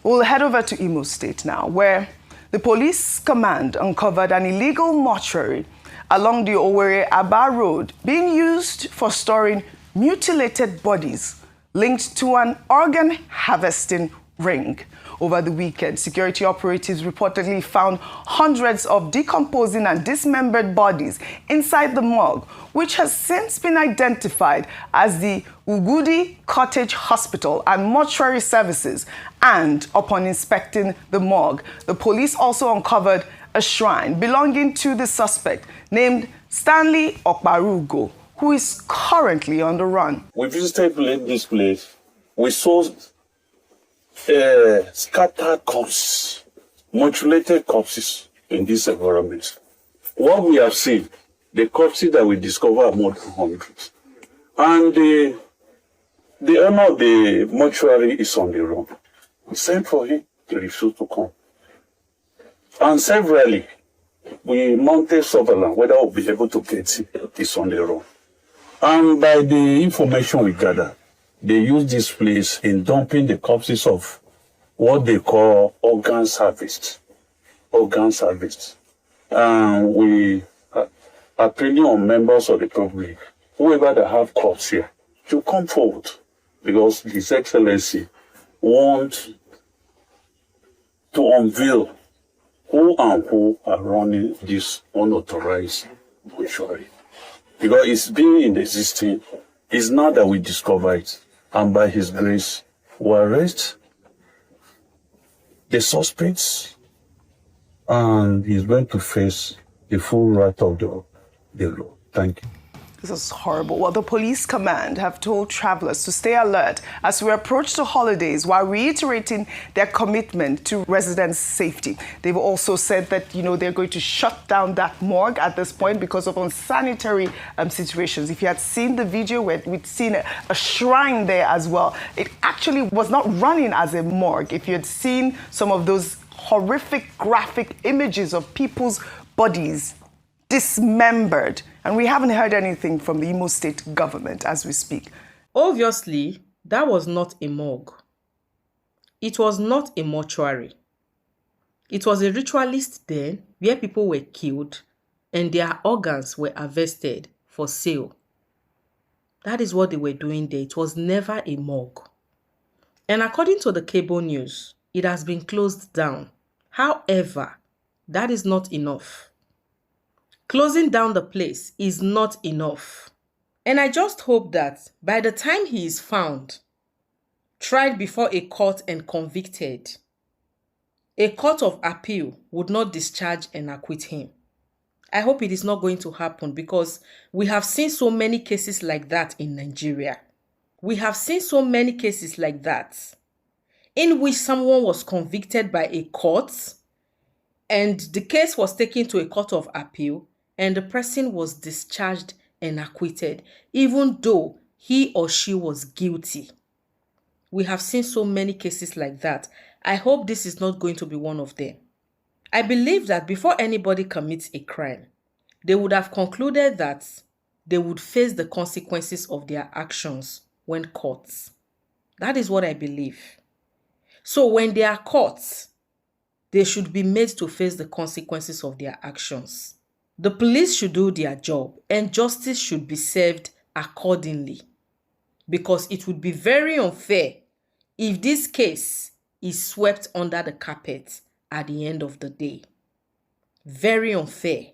We'll head over to Imo State now, where the police command uncovered an illegal mortuary along the Owerri-Aba Road being used for storing mutilated bodies linked to an organ harvesting ring. Over the weekend, security operatives reportedly found hundreds of decomposing and dismembered bodies inside the morgue, which has since been identified as the Ugudi Cottage Hospital and Mortuary Services. And upon inspecting the morgue, the police also uncovered a shrine belonging to the suspect named Stanley Okbarugo, who is currently on the run. We visited this place. We saw scattered corpses, mutilated corpses in this environment. What we have seen, the corpses that we discovered are more than 100. And the owner of the mortuary is on the run. We sent for him, he refused to come. And severally, we mounted surveillance, whether we'll be able to get him, he's on the run. And by the information we gathered, they use this place in dumping the corpses of what they call organ harvest. Organ harvest. And we are appealing on members of the public, whoever that have corpse here, to come forward, because His Excellency wants to unveil who and who are running this unauthorized mortuary. Because it's been in existing, it's not that we discover it. And by His grace, we arrest the suspects, and he's going to face the full wrath of the law. Thank you. This is horrible. Well, the police command have told travelers to stay alert as we approach the holidays while reiterating their commitment to residents' safety. They've also said that, they're going to shut down that morgue at this point because of unsanitary situations. If you had seen the video where we'd seen a shrine there as well, it actually was not running as a morgue. If you had seen some of those horrific graphic images of people's bodies dismembered, and we haven't heard anything from the Imo State government as we speak. Obviously, that was not a morgue. It was not a mortuary. It was a ritualist den where people were killed and their organs were harvested for sale. That is what they were doing there. It was never a morgue. And according to the cable news, it has been closed down. However, that is not enough. Closing down the place is not enough. And I just hope that by the time he is found, tried before a court and convicted, a court of appeal would not discharge and acquit him. I hope it is not going to happen because we have seen so many cases like that in Nigeria. We have seen so many cases like that in which someone was convicted by a court and the case was taken to a court of appeal and the person was discharged and acquitted, even though he or she was guilty. We have seen so many cases like that. I hope this is not going to be one of them. I believe that before anybody commits a crime, they would have concluded that they would face the consequences of their actions when caught. That is what I believe. So when they are caught, they should be made to face the consequences of their actions. The police should do their job and justice should be served accordingly, because it would be very unfair if this case is swept under the carpet at the end of the day. Very unfair.